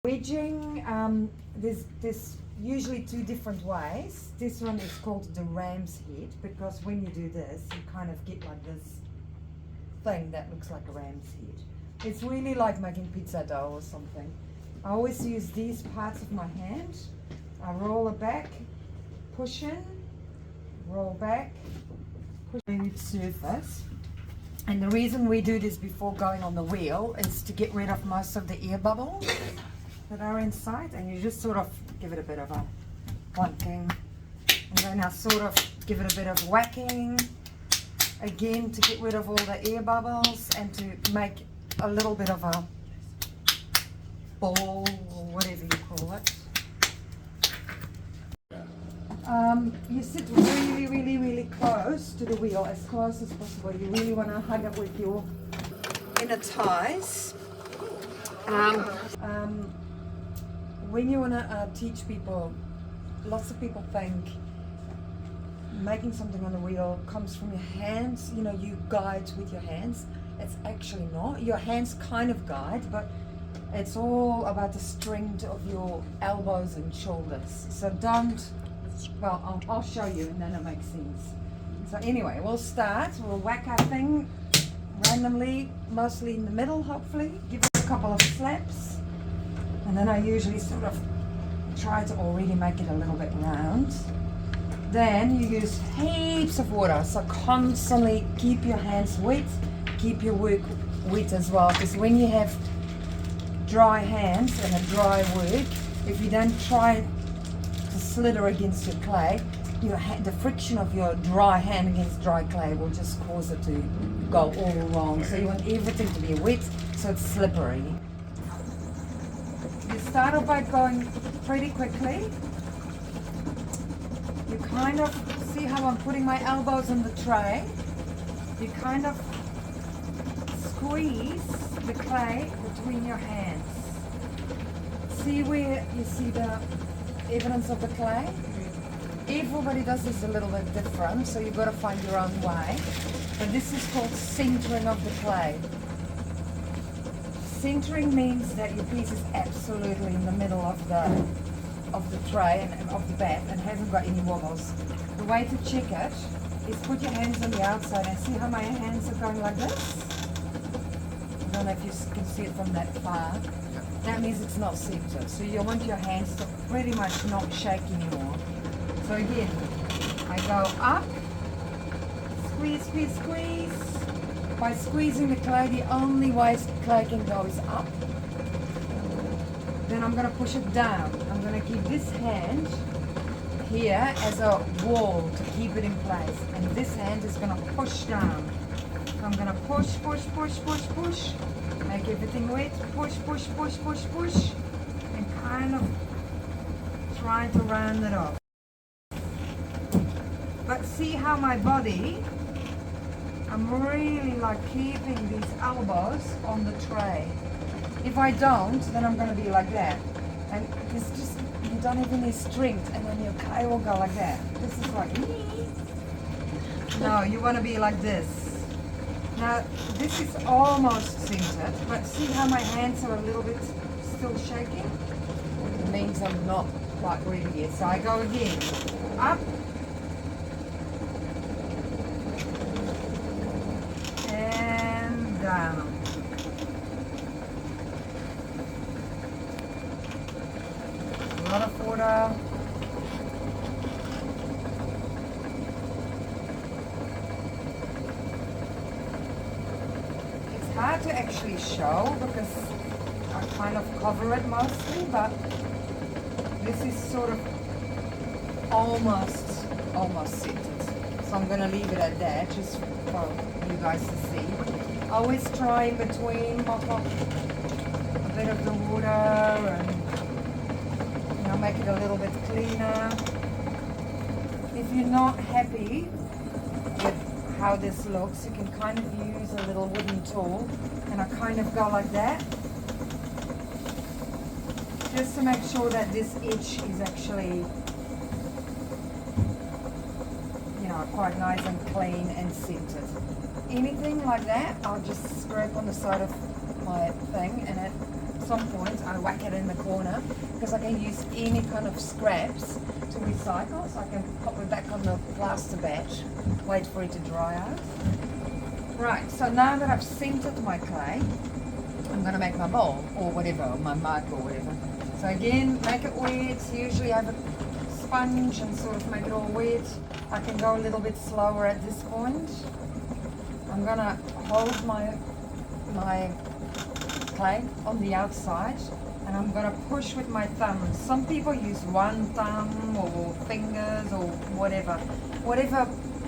Wedging, there's usually two different ways. This one is called the ram's head because when you do this, you kind of get like this thing that looks like a ram's head. It's really like making pizza dough or something. I always use these parts of my hand. I roll it back, push in, roll back, push in surface. And the reason we do this before going on the wheel is to get rid of most of the air bubbles that are inside, and you just sort of give it a bit of a plunking, and then I sort of give it a bit of whacking again to get rid of all the air bubbles and to make a little bit of a ball or whatever you call it. You sit really close to the wheel, as close as possible. You really want to hug it with your inner thighs. When you want to teach people, lots of people think making something on the wheel comes from your hands. You know, you guide with your hands. It's actually not. Your hands kind of guide, but it's all about the strength of your elbows and shoulders. So don't, well, I'll show you and then it makes sense. So anyway, we'll start. We'll whack our thing randomly, mostly in the middle, hopefully. Give it a couple of slaps. And then I usually sort of try to already make it a little bit round. Then you use heaps of water. So constantly keep your hands wet, keep your work wet as well. Because when you have dry hands and a dry work, if you don't try to slither against your clay, the friction of your dry hand against dry clay will just cause it to go all wrong. So you want everything to be wet so it's slippery. You start off by going pretty quickly. You kind of see how I'm putting my elbows on the tray. You kind of squeeze the clay between your hands. See where you see the evidence of the clay? Everybody does this a little bit different, so you've got to find your own way. But this is called centering of the clay. Centering means that your piece is absolutely in the middle of the tray and of the bath and hasn't got any wobbles. The way to check it is put your hands on the outside and see how my hands are going like this. I don't know if you can see it from that far. That means it's not centered. So you want your hands to pretty much not shake anymore. So again, I go up, squeeze, squeeze, squeeze. By squeezing the clay, the only way clay can go is up. Then I'm going to push it down. I'm going to keep this hand here as a wall to keep it in place. And this hand is going to push down. So I'm going to push, push, push, push, push. Make everything wet. Push, push, push, push, push. And kind of try to round it off. But see how my body, I'm really like keeping these elbows on the tray. If I don't, then I'm going to be like that. And it's just, you don't have any strength, and then your clay will go like that. This is like, no, you want to be like this. Now, this is almost centered, but see how my hands are a little bit still shaking? It means I'm not quite ready yet. So I go again, up, and down. A lot of water. It's hard to actually show because I kind of cover it mostly, but this is sort of almost centered. So I'm going to leave it at that just for you guys to see. I always try in between pop up a bit of the water and make it a little bit cleaner. If you're not happy with how this looks, you can kind of use a little wooden tool, and I kind of go like that just to make sure that this edge is actually quite nice and clean and centered. Anything like that, I'll just scrape on the side of my thing and it some point I whack it in the corner because I can use any kind of scraps to recycle. So I can pop it back on the plaster batch, wait for it to dry out. Right, so now that I've centered my clay, I'm going to make my bowl or whatever, or my mug or whatever. So again, make it wet. Usually I have a sponge and sort of make it all wet. I can go a little bit slower at this point. I'm going to hold my clay on the outside and I'm going to push with my thumb. Some people use one thumb or fingers or whatever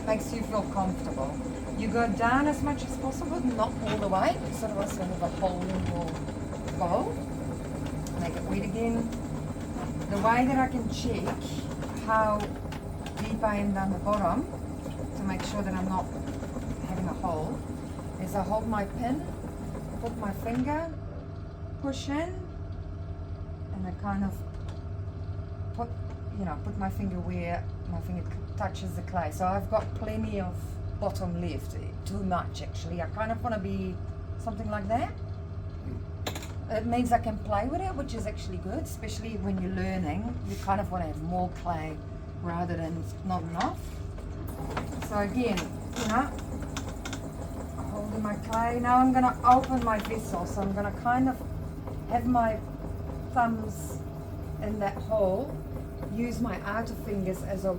makes you feel comfortable. You go down as much as possible, not all the way, because otherwise you'll have a hole in your bowl. Make it wet again. The way that I can check how deep I am down the bottom to make sure that I'm not having a hole is I hold my pin, put my finger, push in, and I kind of put my finger where my finger touches the clay. So I've got plenty of bottom left, too much actually. I kind of want to be something like that. It means I can play with it, which is actually good, especially when you're learning. You kind of want to have more clay rather than not enough. So again, holding my clay. Now I'm going to open my vessel, so I'm going to kind of have my thumbs in that hole, use my outer fingers as a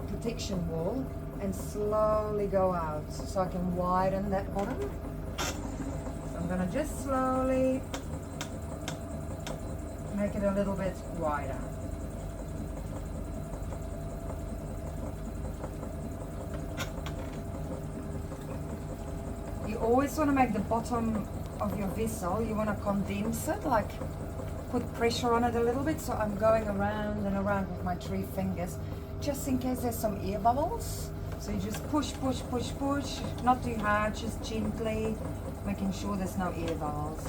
protection wall, and slowly go out so I can widen that bottom. So I'm going to just slowly make it a little bit wider. You always want to make the bottom of your vessel, you want to condense it, like put pressure on it a little bit. So I'm going around and around with my 3 fingers just in case there's some air bubbles. So you just push, push, push, push, not too hard, just gently, making sure there's no air bubbles.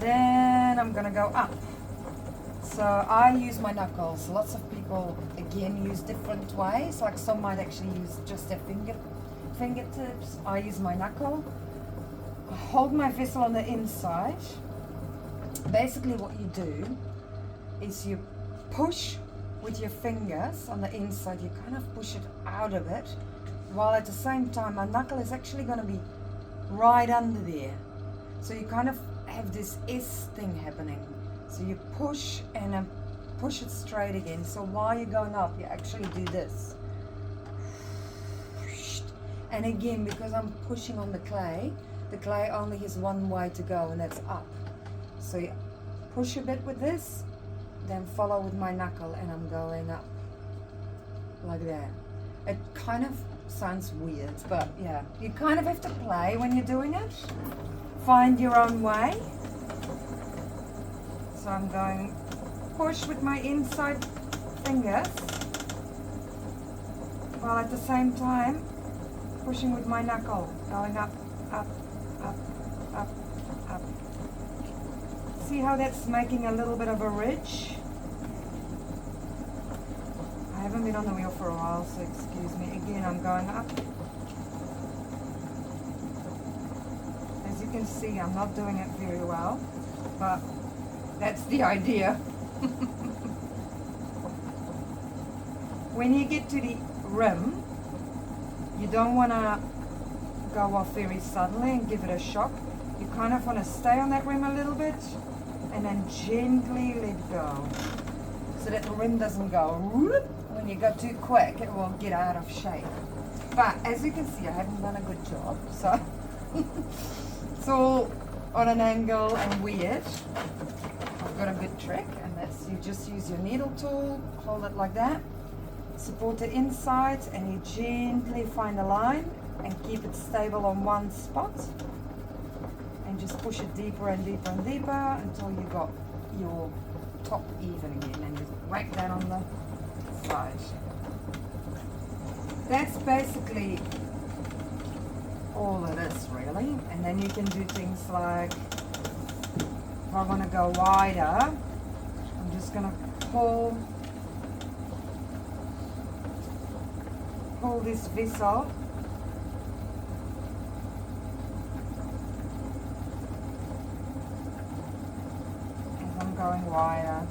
Then I'm gonna go up. So I use my knuckles. Lots of people, again, use different ways. Like some might actually use just their fingertips. I use my knuckle. I hold my vessel on the inside. Basically what you do is you push with your fingers on the inside, you kind of push it out of it, while at the same time my knuckle is actually going to be right under there. So you kind of have this S thing happening. So you push and then push it straight again. So while you're going up, you actually do this. And again, because I'm pushing on the clay only has one way to go, and that's up. So you push a bit with this, then follow with my knuckle, and I'm going up like that. It kind of sounds weird, but yeah, you kind of have to play when you're doing it. Find your own way. So I'm going push with my inside fingers, while at the same time pushing with my knuckle, going up, up, up, up, up. See how that's making a little bit of a ridge? I haven't been on the wheel for a while, so excuse me. Again, I'm going up. As you can see, I'm not doing it very well, but that's the idea. When you get to the rim, you don't want to go off very suddenly and give it a shock. You kind of want to stay on that rim a little bit and then gently let go, so that the rim doesn't go whoop. When you go too quick, it will get out of shape. But as you can see, I haven't done a good job, so it's all on an angle and weird. I've got a good trick, and that's you just use your needle tool, hold it like that, support the inside, and you gently find a line and keep it stable on one spot, and just push it deeper and deeper and deeper until you got your top even again, and just whack that on the side. That's basically all it is, really. And then you can do things like, if I want to go wider, I'm just going to pull this vessel going wider.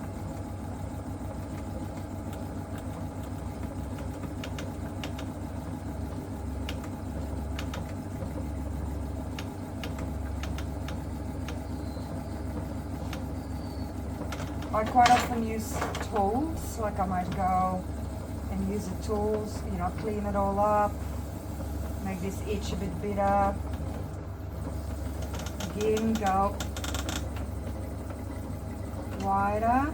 I quite often use tools, like I might go and use the tools, you know, clean it all up, make this edge a bit better. Again, go wider.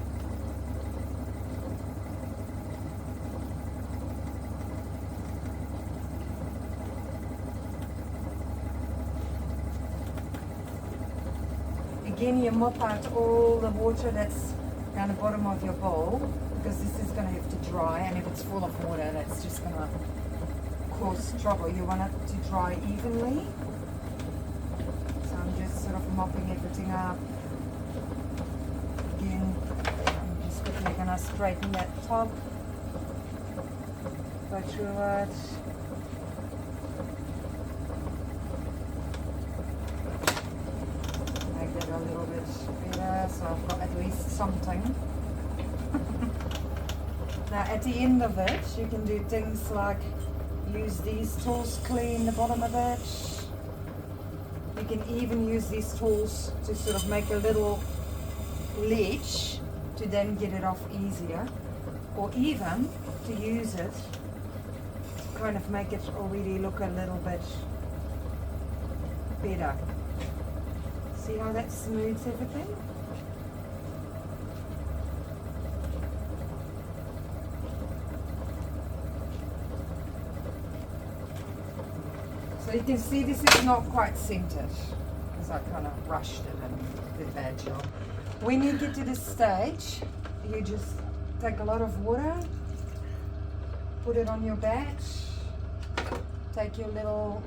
Again, you mop out all the water that's down the bottom of your bowl, because this is going to have to dry, and if it's full of water, that's just going to cause trouble. You want it to dry evenly. So I'm just sort of mopping everything up. Again, I'm just quickly going to straighten that top, go through it. Make that a little bit better, so I've got at least something. Now at the end of it, you can do things like use these tools, clean the bottom of it. You can even use these tools to sort of make a little ledge to then get it off easier, or even to use it to kind of make it already look a little bit better. See how that smooths everything? So you can see this is not quite centered because I kind of rushed it and did a bad job. When you get to this stage, you just take a lot of water, put it on your batch, take your little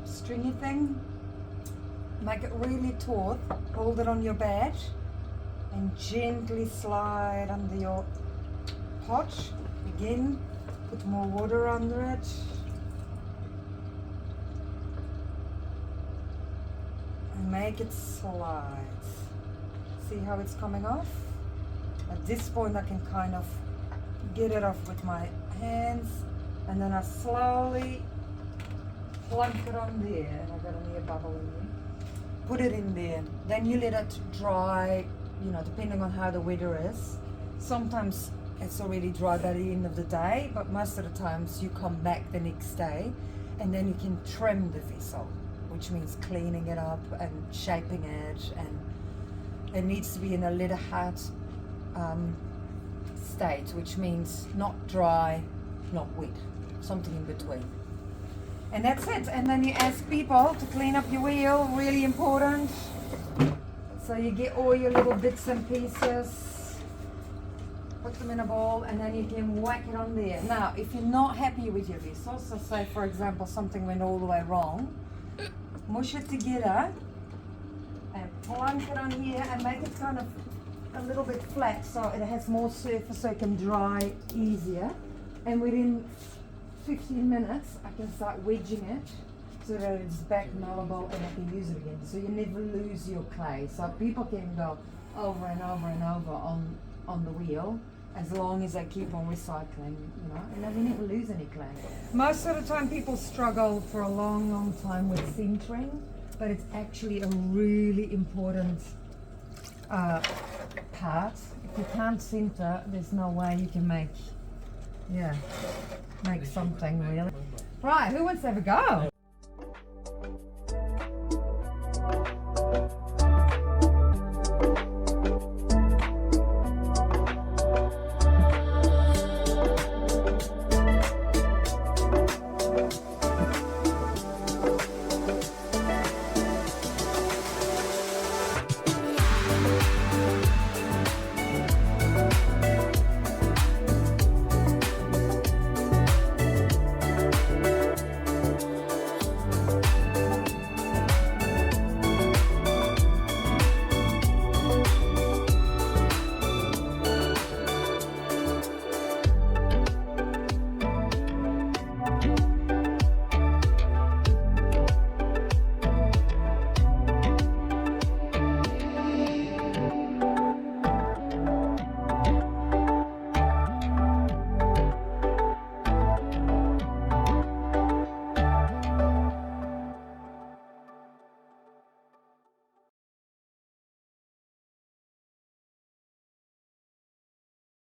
stringy thing, make it really taut, hold it on your batch, and gently slide under your pot. Again, put more water under it. And make it slide. See how it's coming off? At this point I can kind of get it off with my hands, and then I slowly plunk it on there, and I've got a near bubble in there. Put it in there. Then you let it dry, you know, depending on how the weather is. Sometimes it's already dry by the end of the day, but most of the times you come back the next day and then you can trim the vessel, which means cleaning it up and shaping it, and it needs to be in a leather hat state, which means not dry, not wet, something in between. And that's it. And then you ask people to clean up your wheel, really important. So you get all your little bits and pieces, put them in a bowl, and then you can whack it on there. Now, if you're not happy with your vessel, so say for example something went all the way wrong, mush it together and plunk it on here and make it kind of a little bit flat so it has more surface so it can dry easier. And within 15 minutes I can start wedging it so that it's back malleable and I can use it again. So you never lose your clay. So people can go over and over and over on the wheel as long as they keep on recycling, you know, and then we never lose any clay. Most of the time people struggle for a long time with centering, but it's actually a really important part. If you can't center, there's no way you can make something really. Right, who wants to have a go?